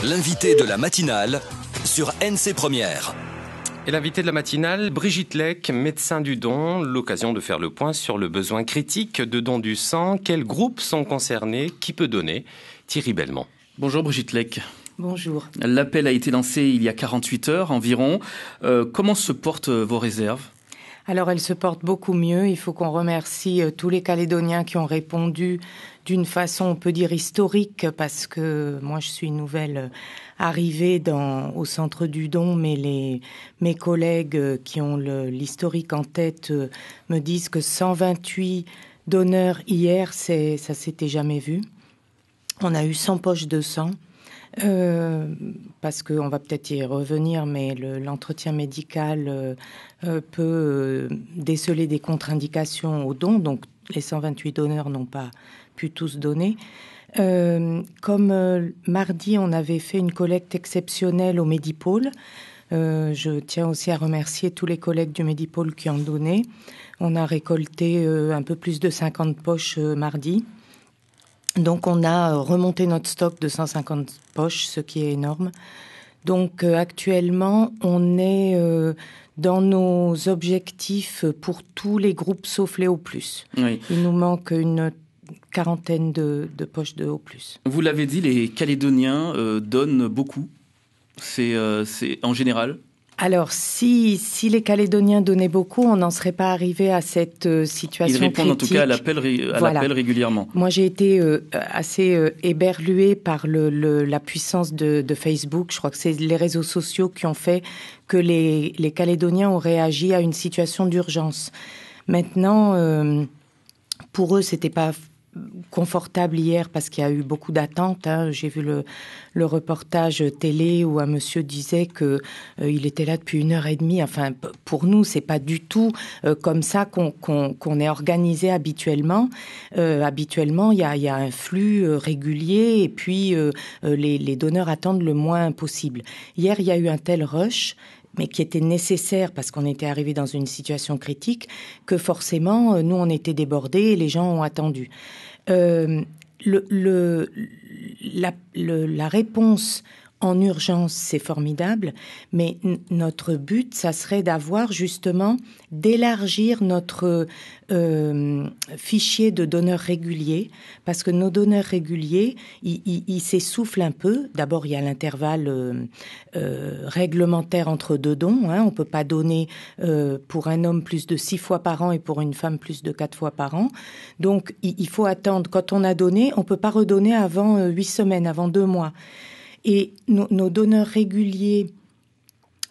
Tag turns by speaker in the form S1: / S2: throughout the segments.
S1: L'invité de la matinale sur NC Première.
S2: Et l'invité de la matinale, Brigitte Lec, médecin du don, l'occasion de faire le point sur le besoin critique de don du sang. Quels groupes sont concernés? Qui peut donner? Thierry Belmont.
S3: Bonjour Brigitte Lec.
S4: Bonjour.
S3: L'appel a été lancé il y a 48 heures environ. Comment se portent vos réserves ?
S4: Alors, elles se portent beaucoup mieux. Il faut qu'on remercie tous les Calédoniens qui ont répondu d'une façon, on peut dire, historique, parce que moi, je suis nouvelle arrivée au centre du don, mais mes collègues qui ont l'historique en tête me disent que 128 donneurs hier, ça s'était jamais vu. On a eu 100 poches de sang. Parce qu'on va peut-être y revenir, mais l'entretien médical peut déceler des contre-indications au don, donc les 128 donneurs n'ont pas pu tous donner. Comme mardi, on avait fait une collecte exceptionnelle au Medipôle. Je tiens aussi à remercier tous les collègues du Medipôle qui ont donné. On a récolté un peu plus de 50 poches mardi. Donc, on a remonté notre stock de 150 poches, ce qui est énorme. Donc, actuellement, on est dans nos objectifs pour tous les groupes sauf les O+. Oui. Il nous manque une quarantaine de poches de O+.
S3: Vous l'avez dit, les Calédoniens donnent beaucoup. C'est en général.
S4: Alors, si les Calédoniens donnaient beaucoup, on n'en serait pas arrivé à cette situation critique.
S3: Ils répondent en tout cas à l'appel régulièrement.
S4: Moi, j'ai été assez éberluée par la puissance de Facebook. Je crois que c'est les réseaux sociaux qui ont fait que les Calédoniens ont réagi à une situation d'urgence. Maintenant, pour eux, c'était pas confortable hier parce qu'il y a eu beaucoup d'attentes. J'ai vu le reportage télé où un monsieur disait que il était là depuis 1h30. Enfin, pour nous, c'est pas du tout comme ça qu'on est organisé habituellement. Habituellement, il y a un flux régulier et puis les donneurs attendent le moins possible. Hier, il y a eu un tel rush, mais qui était nécessaire parce qu'on était arrivé dans une situation critique, que forcément, nous, on était débordés et les gens ont attendu. La réponse en urgence, c'est formidable, mais notre but, ça serait d'élargir notre fichier de donneurs réguliers, parce que nos donneurs réguliers, ils s'essoufflent un peu. D'abord, il y a l'intervalle réglementaire entre deux dons. On peut pas donner pour un homme plus de 6 fois par an et pour une femme plus de 4 fois par an. Donc, il faut attendre. Quand on a donné, on peut pas redonner avant 8 semaines, avant 2 mois. Et nos donneurs réguliers,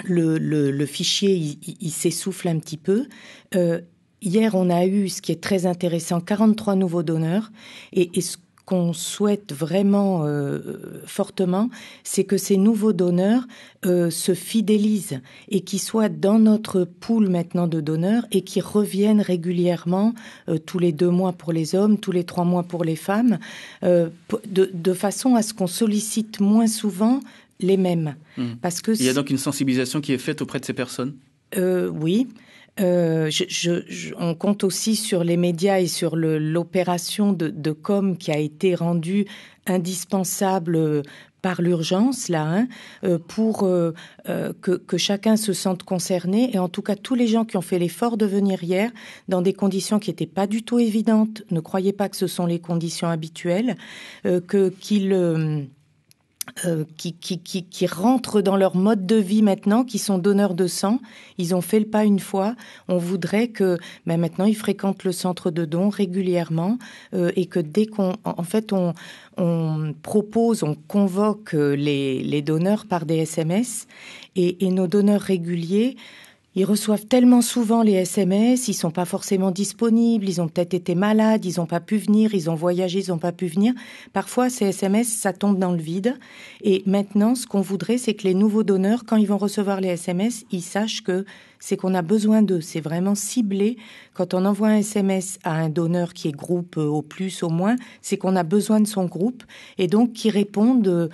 S4: le fichier, il s'essouffle un petit peu. Hier, on a eu, ce qui est très intéressant, 43 nouveaux donneurs. Et ce qu'on souhaite vraiment fortement, c'est que ces nouveaux donneurs se fidélisent et qu'ils soient dans notre pool maintenant de donneurs et qu'ils reviennent régulièrement tous les 2 mois pour les hommes, tous les 3 mois pour les femmes, de façon à ce qu'on sollicite moins souvent les mêmes. Parce que
S3: il y a donc une sensibilisation qui est faite auprès de ces personnes ?
S4: Oui. On compte aussi sur les médias et sur l'opération de com qui a été rendue indispensable par l'urgence pour que chacun se sente concerné, et en tout cas tous les gens qui ont fait l'effort de venir hier dans des conditions qui n'étaient pas du tout évidentes. Ne croyez pas que ce sont les conditions habituelles, qui rentrent dans leur mode de vie maintenant, qui sont donneurs de sang. Ils ont fait le pas une fois. On voudrait que maintenant ils fréquentent le centre de don régulièrement et que dès qu'on propose, on convoque les donneurs par des SMS et nos donneurs réguliers, ils reçoivent tellement souvent les SMS, ils sont pas forcément disponibles, ils ont peut-être été malades, ils ont pas pu venir, ils ont voyagé, ils ont pas pu venir. Parfois, ces SMS, ça tombe dans le vide. Et maintenant, ce qu'on voudrait, c'est que les nouveaux donneurs, quand ils vont recevoir les SMS, ils sachent que c'est qu'on a besoin d'eux. C'est vraiment ciblé. Quand on envoie un SMS à un donneur qui est groupe au plus, au moins, c'est qu'on a besoin de son groupe. Et donc, qui répondent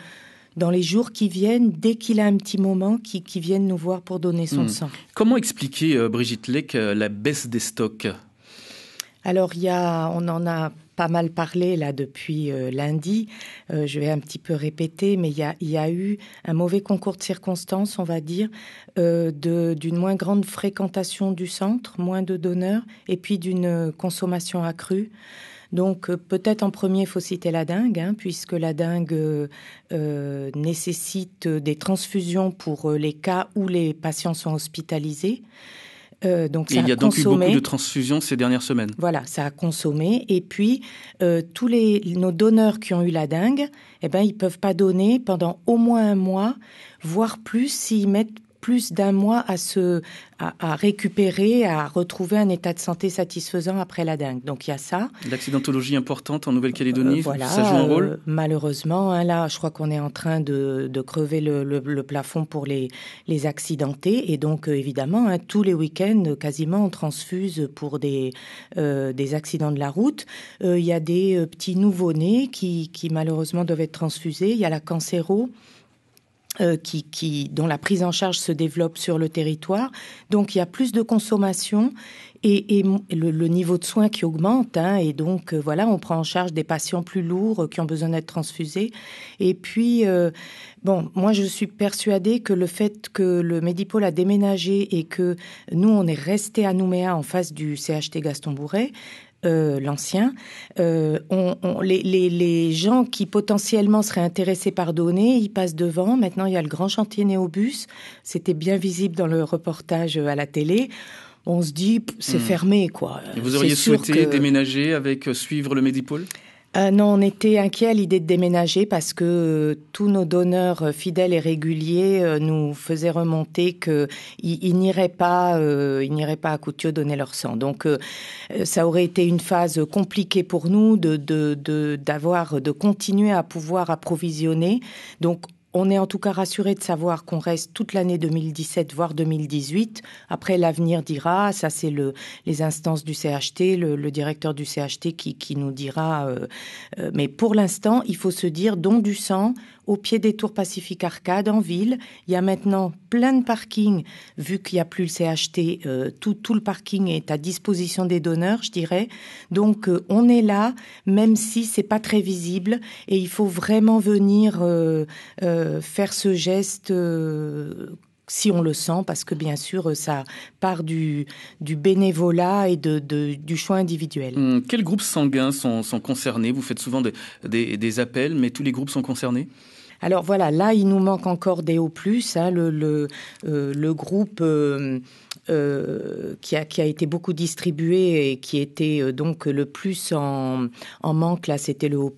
S4: dans les jours qui viennent, dès qu'il a un petit moment, qui viennent nous voir pour donner son sang.
S3: Comment expliquer, Brigitte Lec, la baisse des stocks ?
S4: Alors, on en a pas mal parlé là depuis lundi. Je vais un petit peu répéter, mais il y a eu un mauvais concours de circonstances, on va dire, d'une moins grande fréquentation du centre, moins de donneurs, et puis d'une consommation accrue. Donc peut-être en premier, il faut citer la dengue, puisque la dengue nécessite des transfusions pour les cas où les patients sont hospitalisés. Donc
S3: il y a donc eu beaucoup de transfusions ces dernières semaines.
S4: Voilà, ça a consommé. Et puis, tous nos donneurs qui ont eu la dengue, ils peuvent pas donner pendant au moins un mois, voire plus s'ils mettent plus d'un mois à récupérer, à retrouver un état de santé satisfaisant après la dengue. Donc il y a ça.
S3: L'accidentologie importante en Nouvelle-Calédonie,
S4: voilà,
S3: ça joue un rôle.
S4: Malheureusement, là, je crois qu'on est en train de crever le plafond pour les accidentés. Et donc, évidemment, tous les week-ends, quasiment, on transfuse pour des accidents de la route. Il y a des petits nouveau-nés qui malheureusement doivent être transfusés. Il y a la cancéro. Dont la prise en charge se développe sur le territoire. Donc, il y a plus de consommation et le niveau de soins qui augmente. Et donc, voilà, on prend en charge des patients plus lourds qui ont besoin d'être transfusés. Et puis, moi, je suis persuadée que le fait que le Medipôle a déménagé et que nous, on est resté à Nouméa en face du CHT Gaston Bourret, l'ancien, les gens qui potentiellement seraient intéressés par donner, ils passent devant. Maintenant, il y a le grand chantier Néobus. C'était bien visible dans le reportage à la télé. On se dit, c'est fermé, quoi.
S3: Et vous auriez souhaité déménager avec suivre le Medipôle ?
S4: Non, on était inquiets à l'idée de déménager parce que tous nos donneurs fidèles et réguliers nous faisaient remonter qu'ils n'iraient pas à Koutios donner leur sang. Donc, ça aurait été une phase compliquée pour nous de continuer à pouvoir approvisionner. Donc, on est en tout cas rassuré de savoir qu'on reste toute l'année 2017, voire 2018. Après, l'avenir dira, ça c'est les instances du CHT, le directeur du CHT qui nous dira. Mais pour l'instant, il faut se dire, don du sang au pied des tours Pacifique Arcade en ville. Il y a maintenant plein de parkings, vu qu'il n'y a plus le CHT, tout le parking est à disposition des donneurs, je dirais. Donc, on est là, même si c'est pas très visible, et il faut vraiment venir faire ce geste si on le sent, parce que bien sûr, ça part du bénévolat et du choix individuel.
S3: Quels groupes sanguins sont concernés ? Vous faites souvent des appels, mais tous les groupes sont concernés ?
S4: Alors voilà, là, il nous manque encore des O+, le groupe qui a été beaucoup distribué et qui était donc le plus en manque, là, c'était le O+.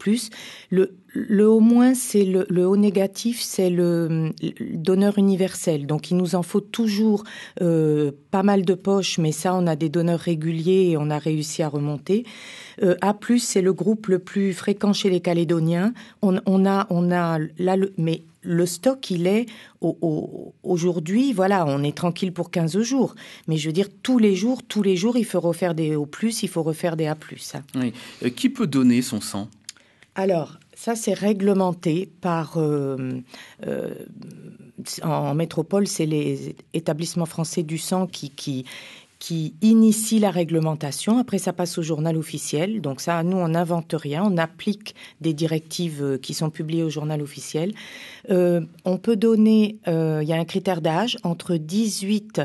S4: Le O-, c'est le O négatif, c'est le donneur universel. Donc, il nous en faut toujours pas mal de poches, mais ça, on a des donneurs réguliers et on a réussi à remonter. A+, c'est le groupe le plus fréquent chez les Calédoniens. On a là, mais le stock, il est aujourd'hui, voilà, on est tranquille pour 15 jours. Mais je veux dire, tous les jours, il faut refaire des O+, il faut refaire des A+.
S3: Oui. Qui peut donner son sang ?
S4: Alors, ça, c'est réglementé par... en métropole, c'est les établissements français du sang qui initie la réglementation. Après, ça passe au journal officiel. Donc ça, nous, on n'invente rien. On applique des directives qui sont publiées au journal officiel. On peut donner, il y a un critère d'âge, entre 18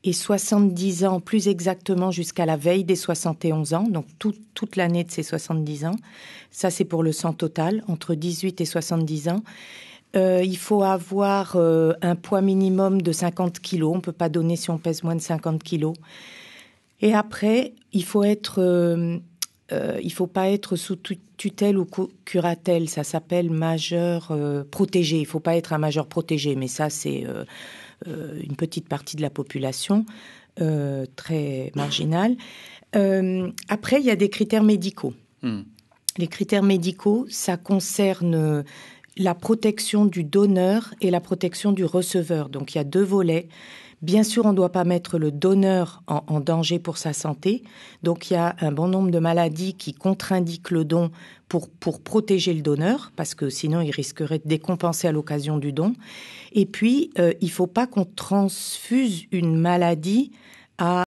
S4: et 70 ans, plus exactement jusqu'à la veille des 71 ans, donc toute l'année de ces 70 ans. Ça, c'est pour le sang total, entre 18 et 70 ans. Il faut avoir un poids minimum de 50 kilos. On ne peut pas donner si on pèse moins de 50 kilos. Et après, il faut pas être sous tutelle ou curatelle. Ça s'appelle majeur protégé. Il ne faut pas être un majeur protégé, mais ça, c'est une petite partie de la population, très marginale. Après, il y a des critères médicaux. Les critères médicaux, ça concerne la protection du donneur et la protection du receveur. Donc, il y a deux volets. Bien sûr, on ne doit pas mettre le donneur en danger pour sa santé. Donc, il y a un bon nombre de maladies qui contre-indiquent le don pour protéger le donneur, parce que sinon, il risquerait de décompenser à l'occasion du don. Et puis, il ne faut pas qu'on transfuse une maladie à